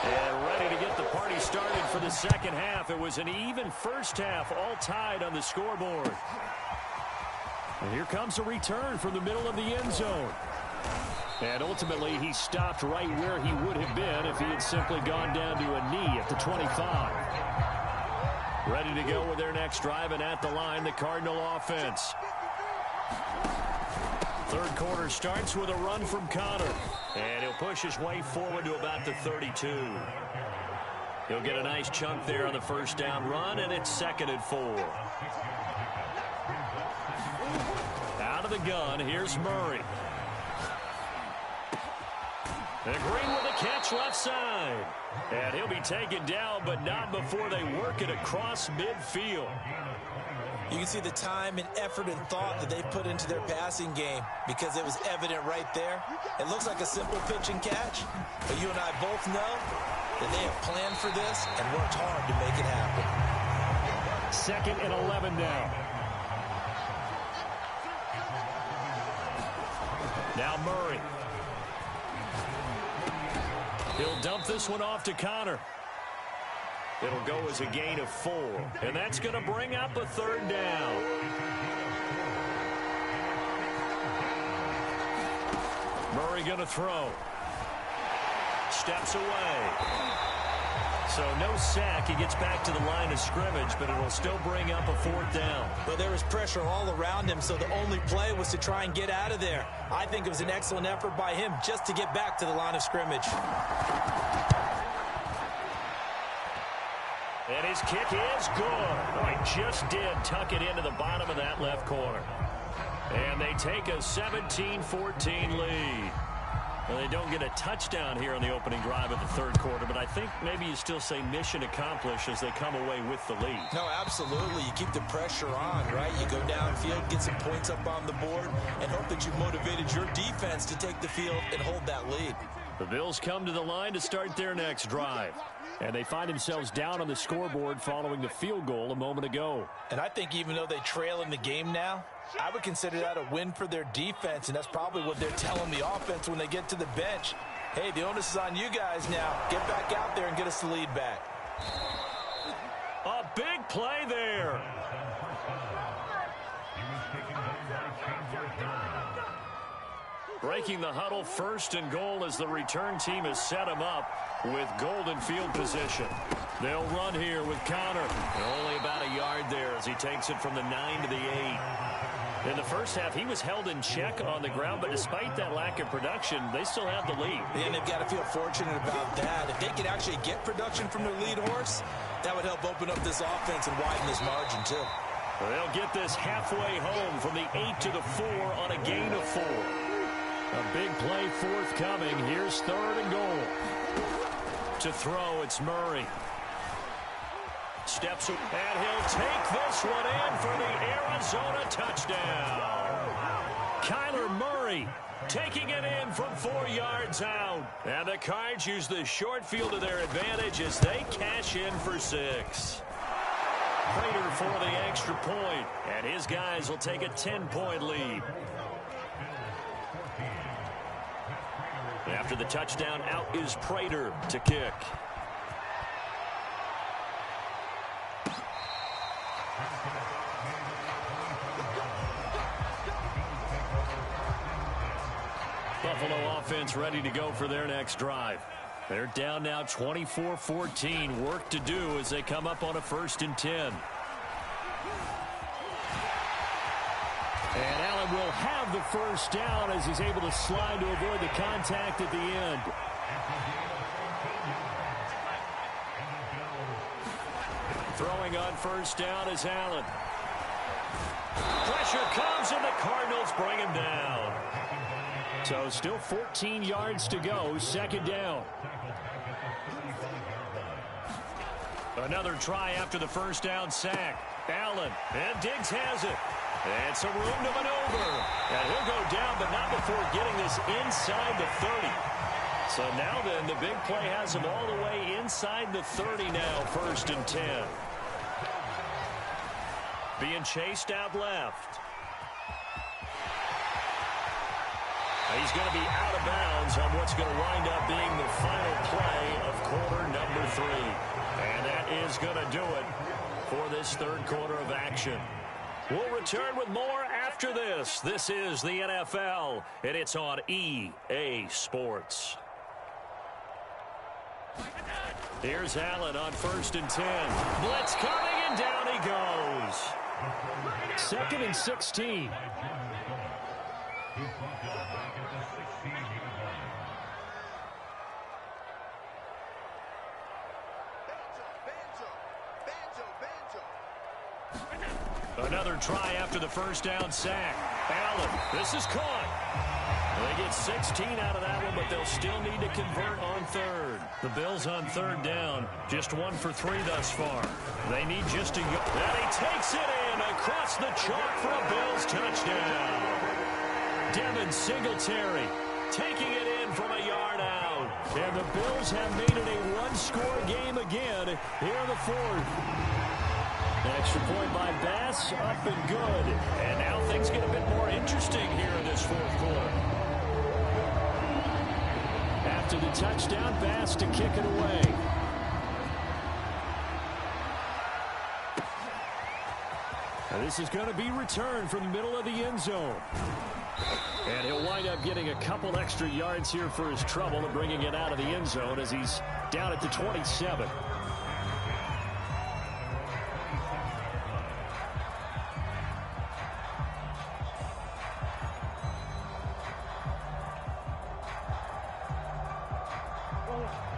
And ready to get the party started for the second half. It was an even first half, all tied on the scoreboard. And here comes a return from the middle of the end zone. And ultimately, he stopped right where he would have been if he had simply gone down to a knee at the 25. Ready to go with their next drive, and at the line, the Cardinal offense. Third quarter starts with a run from Connor. And he'll push his way forward to about the 32. He'll get a nice chunk there on the first down run, and it's 2nd and 4. Out of the gun, here's Murray. And Green with a catch left side. And he'll be taken down, but not before they work it across midfield. You can see the time and effort and thought that they put into their passing game because it was evident right there. It looks like a simple pitch and catch, but you and I both know that they have planned for this and worked hard to make it happen. 2nd and 11 now. Now Murray. He'll dump this one off to Connor. It'll go as a gain of 4. And that's going to bring up a 3rd down. Murray going to throw. Steps away. So no sack. He gets back to the line of scrimmage, but it'll still bring up a 4th down. Well, there was pressure all around him, so the only play was to try and get out of there. I think it was an excellent effort by him just to get back to the line of scrimmage. And his kick is good. Oh, he just did tuck it into the bottom of that left corner. And they take a 17-14 lead. Well, they don't get a touchdown here on the opening drive of the 3rd quarter, but I think maybe you still say mission accomplished as they come away with the lead. No, absolutely. You keep the pressure on, right? You go downfield, get some points up on the board, and hope that you've motivated your defense to take the field and hold that lead. The Bills come to the line to start their next drive. And they find themselves down on the scoreboard following the field goal a moment ago. And I think even though they trail in the game now, I would consider that a win for their defense, and that's probably what they're telling the offense when they get to the bench. Hey, the onus is on you guys now. Get back out there and get us the lead back. A big play there. Breaking the huddle, 1st and goal as the return team has set them up with golden field position. They'll run here with Connor. And only about a yard there as he takes it from the 9 to the 8. In the first half, he was held in check on the ground, but despite that lack of production, they still have the lead. And they've got to feel fortunate about that. If they could actually get production from their lead horse, that would help open up this offense and widen this margin, too. They'll get this halfway home from the 8 to the 4 on a gain of 4. A big play forthcoming. Here's 3rd and goal. To throw, it's Murray. Steps and he'll take this one in for the Arizona touchdown. Kyler Murray taking it in from 4 yards out. And the Cards use the short field to their advantage as they cash in for 6. Prater for the extra point, and his guys will take a 10-point lead. After the touchdown, out is Prater to kick. Buffalo offense ready to go for their next drive. They're down now 24-14. Work to do as they come up on a 1st and 10. And Allen will have the first down as he's able to slide to avoid the contact at the end. Throwing on 1st down is Allen. Pressure comes and the Cardinals bring him down. So still 14 yards to go, 2nd down. Another try after the 1st down sack. Allen, and Diggs has it. And some room to maneuver. And he'll go down, but not before getting this inside the 30. So now then, the big play has him all the way inside the 30 now, 1st and 10. Being chased out left. He's going to be out of bounds on what's going to wind up being the final play of quarter number 3. And that is going to do it for this 3rd quarter of action. We'll return with more after this. This is the NFL, and it's on EA Sports. Here's Allen on 1st and 10. Blitz coming, and down he goes. 2nd and 16. Another try after the 1st down sack. Allen, this is caught. They get 16 out of that one, but they'll still need to convert on 3rd. The Bills on 3rd down, just 1 for 3 thus far. They need just a... And he takes it in across the chalk for a Bills touchdown. Devin Singletary taking it in from a yard out. And the Bills have made it a 1-score game again here in the 4th. Extra point by Bass, up and good. And now things get a bit more interesting here in this 4th quarter. After the touchdown, Bass to kick it away. And this is going to be returned from the middle of the end zone. And he'll wind up getting a couple extra yards here for his trouble and bringing it out of the end zone as he's down at the 27.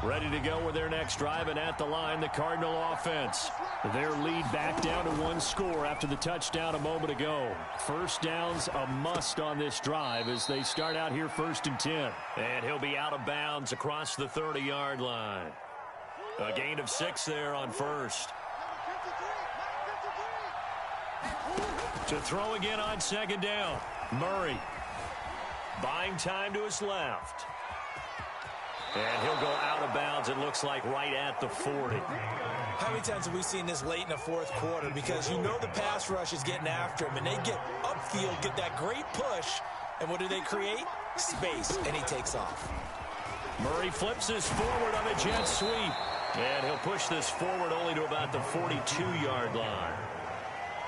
Ready to go with their next drive, and at the line, the Cardinal offense. Their lead back down to 1 score after the touchdown a moment ago. 1st down's a must on this drive as they start out here 1st and 10. And he'll be out of bounds across the 30-yard line. A gain of 6 there on 1st. To throw again on 2nd down. Murray buying time to his left. And he'll go out of bounds, it looks like, right at the 40. How many times have we seen this late in the 4th quarter? Because you know the pass rush is getting after him, and they get upfield, get that great push, and what do they create? Space, and he takes off. Murray flips this forward on a jet sweep. And he'll push this forward only to about the 42-yard line.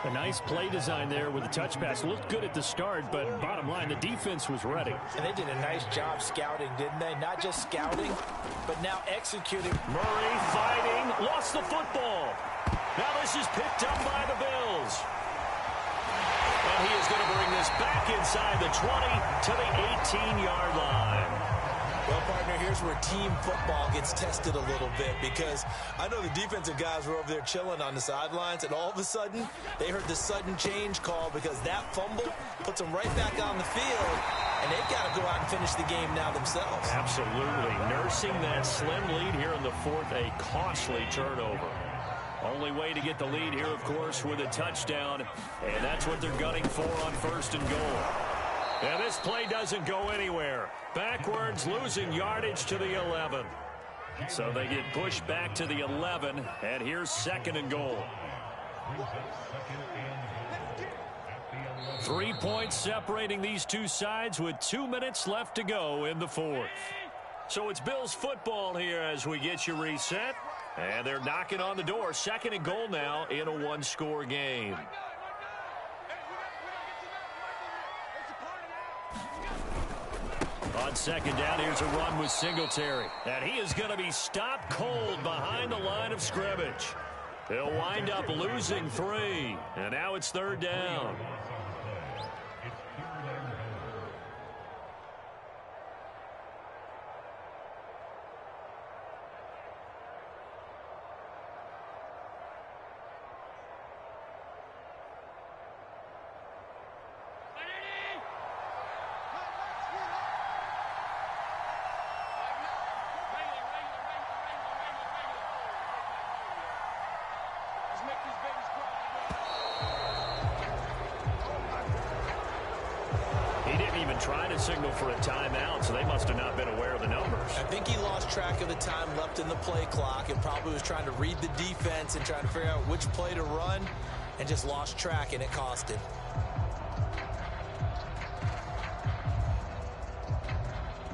A nice play design there with the touch pass. Looked good at the start, but bottom line, the defense was ready. And they did a nice job scouting, didn't they? Not just scouting, but now executing. Murray fighting, lost the football. Now this is picked up by the Bills. And And he is going to bring this back inside the 20 to the 18-yard line. Well, partner, here's where team football gets tested a little bit, because I know the defensive guys were over there chilling on the sidelines, and all of a sudden, they heard the sudden change call because that fumble puts them right back on the field, and they've got to go out and finish the game now themselves. Absolutely. Nursing that slim lead here in the fourth, a costly turnover. Only way to get the lead here, of course, with a touchdown, and that's what they're gunning for on first and goal. And this play doesn't go anywhere. Backwards, losing yardage to the 11. So they get pushed back to the 11, and here's second and goal. 3 points separating these two sides with 2 minutes left to go in the fourth. So it's Bills football here as we get you reset. And they're knocking on the door. Second and goal now in a one-score game. On second down, here's a run with Singletary. And he is going to be stopped cold behind the line of scrimmage. He'll wind up losing 3. And now it's third down. Trying to signal for a timeout, so they must have not been aware of the numbers. I think he lost track of the time left in the play clock and probably was trying to read the defense and trying to figure out which play to run, and just lost track, and it cost him.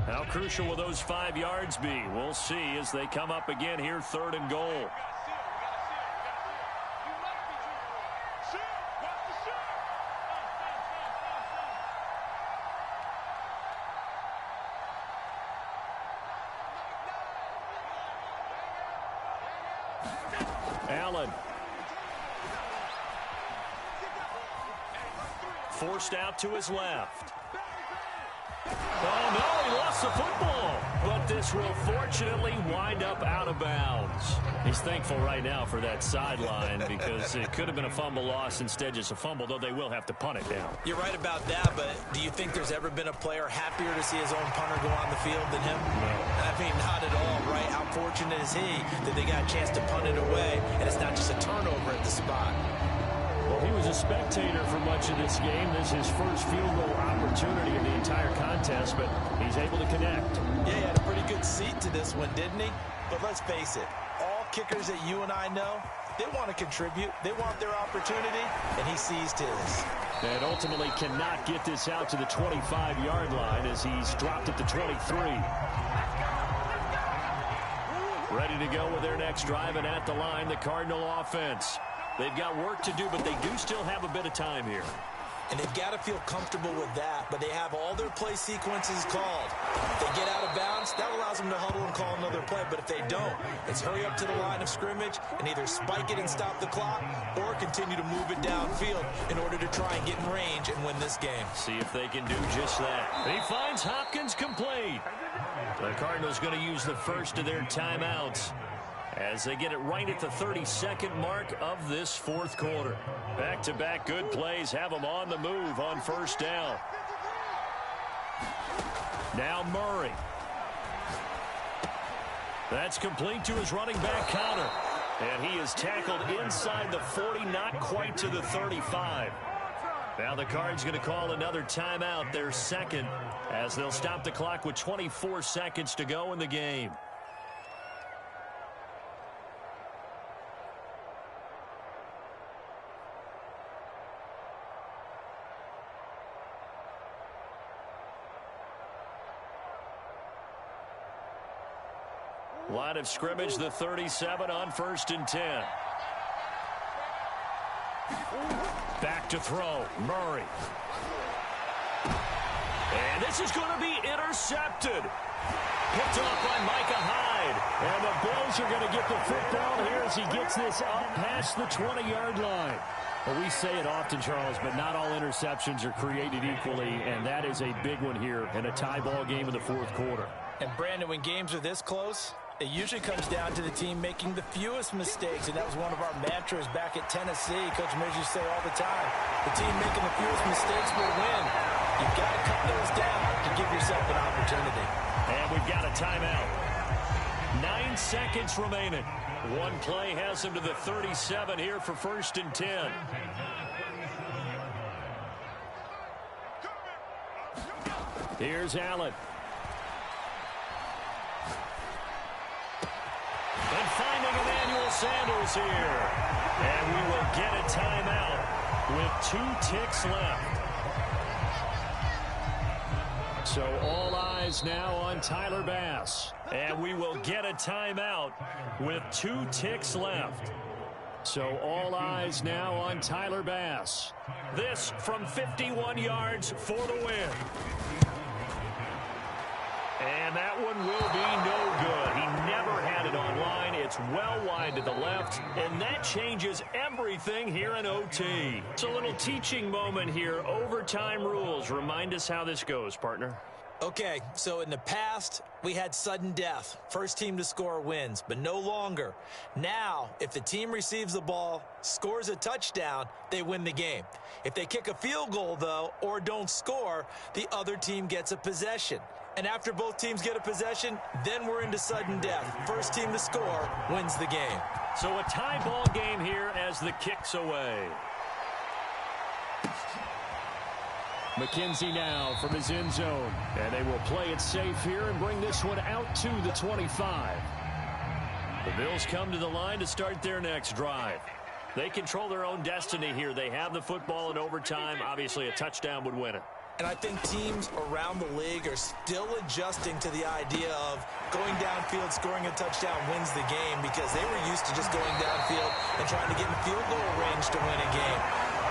How crucial will those 5 yards be? We'll see as they come up again here, third and goal. Allen. Forced out to his left. Oh, no, he lost the football. But this will fortunately wind up out of bounds. He's thankful right now for that sideline because it could have been a fumble loss, instead just a fumble, though they will have to punt it down. You're right about that, but do you think there's ever been a player happier to see his own punter go on the field than him? No. I mean, not at all, right? How fortunate is he that they got a chance to punt it away, and it's not just a turnover at the spot. Well, he was a spectator for much of this game. This is his first field goal opportunity in the entire contest, but he's able to connect. Yeah, he had a pretty good seat to this one, didn't he? But let's face it, all kickers that you and I know, they want to contribute. They want their opportunity, and he seized his. And ultimately cannot get this out to the 25-yard line as he's dropped at the 23. Ready to go with their next drive, and at the line, the Cardinal offense. They've got work to do, but they do still have a bit of time here. And they've got to feel comfortable with that, but they have all their play sequences called. If they get out of bounds, that allows them to huddle and call another play, but if they don't, it's hurry up to the line of scrimmage and either spike it and stop the clock or continue to move it downfield in order to try and get in range and win this game. See if they can do just that. He finds Hopkins complete. The Cardinals going to use the first of their timeouts as they get it right at the 32nd mark of this fourth quarter. Back-to-back good plays have them on the move on first down. Now Murray. That's complete to his running back Connor. And he is tackled inside the 40, not quite to the 35. Now the Cards going to call another timeout, their second, as they'll stop the clock with 24 seconds to go in the game. Line of scrimmage, the 37 on 1st and 10. Back to throw, Murray. And this is going to be intercepted. Picked off by Micah Hyde. And the Bills are going to get the football here as he gets this up past the 20-yard line. Well, we say it often, Charles, but not all interceptions are created equally, and that is a big one here in a tie ball game in the fourth quarter. And, Brandon, when games are this close, it usually comes down to the team making the fewest mistakes, and that was one of our mantras back at Tennessee. Coach Mears used to say all the time, the team making the fewest mistakes will win. You've got to cut those down to give yourself an opportunity. And we've got a timeout. 9 seconds remaining. One play has him to the 37 here for 1st and 10. Here's Allen. And finding Emmanuel Sanders here. And we will get a timeout with 2 ticks left. So all eyes now on Tyler Bass. And we will get a timeout with 2 ticks left. So all eyes now on Tyler Bass. This from 51 yards for the win. And that one will be no good. He never had it on line. It's well wide to the left. And that changes everything here in OT. It's a little teaching moment here. Overtime rules. Remind us how this goes, partner. Okay, so in the past, we had sudden death. First team to score wins, but no longer. Now, if the team receives the ball, scores a touchdown, they win the game. If they kick a field goal, though, or don't score, the other team gets a possession. And after both teams get a possession, then we're into sudden death. First team to score wins the game. So a tie ball game here as the kick's away. McKenzie now from his end zone. And they will play it safe here and bring this one out to the 25. The Bills come to the line to start their next drive. They control their own destiny here. They have the football in overtime. Obviously, a touchdown would win it. And I think teams around the league are still adjusting to the idea of going downfield, scoring a touchdown wins the game, because they were used to just going downfield and trying to get in field goal range to win a game.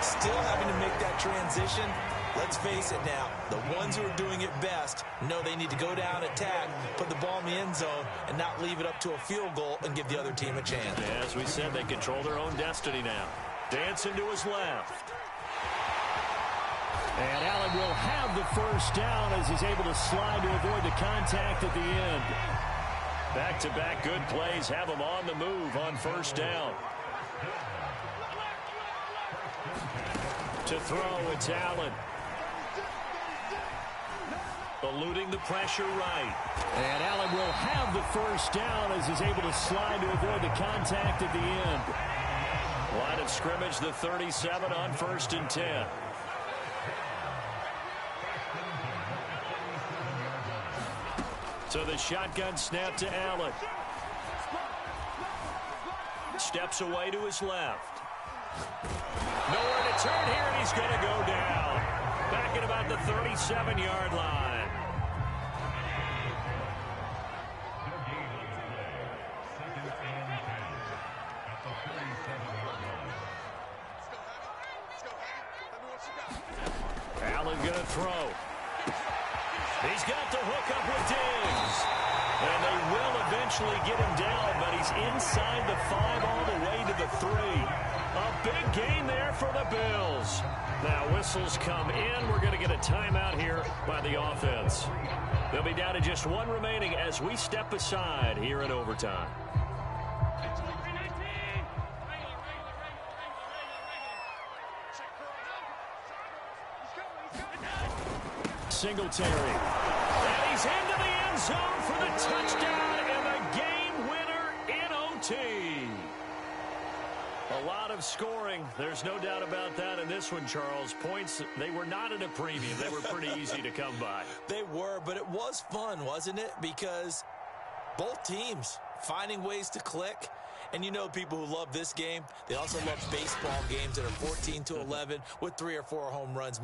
Still having to make that transition. Let's face it now, the ones who are doing it best know they need to go down, attack, put the ball in the end zone, and not leave it up to a field goal and give the other team a chance. As we said, they control their own destiny now. Dancing to his left. And Allen will have the first down as he's able to slide to avoid the contact at the end. Back-to-back good plays have him on the move on first down. To throw, it's Allen. Eluding the pressure right. And Allen will have the first down as he's able to slide to avoid the contact at the end. Line of scrimmage, the 37 on 1st and 10. So the shotgun snap to Allen. Steps away to his left. Nowhere to turn here, and he's going to go down. Back at about the 37-yard line. Allen going to throw. He's got the hook up with Diggs. And they will eventually get him down, but he's inside the 5 all the way to the 3. A big gain there for the Bills. Now whistles come in. We're going to get a timeout here by the offense. They'll be down to just 1 remaining as we step aside here in overtime. Singletary. And he's into the end zone for the touchdown and the game winner in OT. A lot of scoring. There's no doubt about that in this one, Charles. Points, they were not at a premium. They were pretty easy to come by. They were, but it was fun, wasn't it? Because both teams finding ways to click. And you know people who love this game, they also love baseball games that are 14-11 with 3 or 4 home runs.